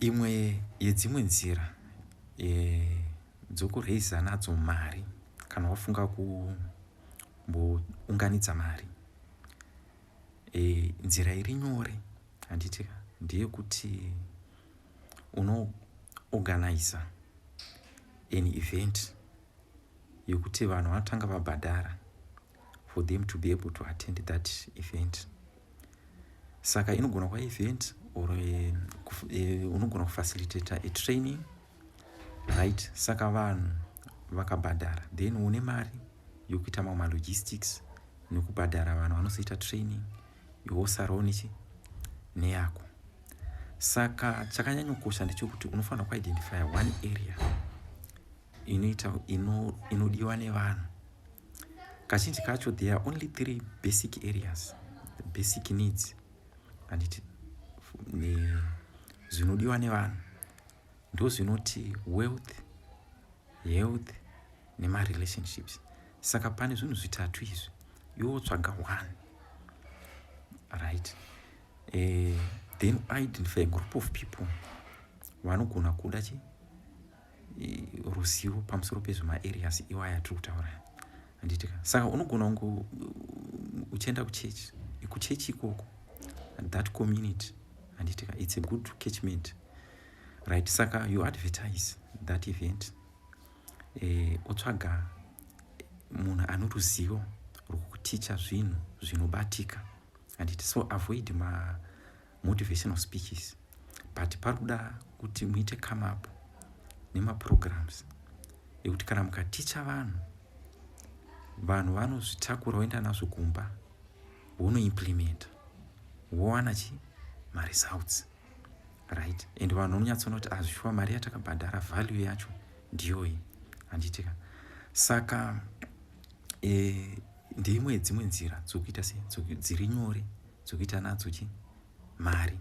imwe yedzimwe nzira dzokureisa nadzo mari kana wafunga kumbounganidza mari, nzira iri nyore handiti ndeyekuti unoorganiza an event yekuti vanhu vanotanga vabhadhara for them to be able to attend that event. Saka inogona kuva event or unogona kufacilitata a training, right? Saka vanhu vakabhadhara, then une mari yokuita mamwe logistics nekubhadhara vanhu vanozoita training, yosarawo neyako. Saka chakanyanyokosha ndechekuti unofanira kuidentify one area inodiwa nevanhu. Kazhinji kacho there are only 3 basic areas, the basic needs, handiti zvinodiwa nevanhu ndo zvinoti wealth, health nemarelationships. Saka pane zvinhu zvitatu izvi, iwo tsvaga one, right? Then identify a group of people vanogona kuda ruzivo pamusoro pezvemaareas iwaya tiri kutaura, handitika. Saka unogona kunge uchienda kuchechi ikoko, that community, handitika, it's a good catchment, right? Saka you advertise that event, otsvaga munhu ano ruzivo rwokuticha zvinhu zvinobatika, handiti. So avoid motivational speeches, but pari kuda kuti muite come up nemaprograms ekuti kana mukaticha vanhu vanozvitakura voenda nazvo kumba, vonoimplementa, vowana maresults, right? And vanhu vanonyatsoona kuti azvishuwa mari yatakabhadhara value yacho ndiyoyi, handitika. Saka ndeimwe yedzimwe nzira dzokuita dziri nyore dzokuita nadzo mari.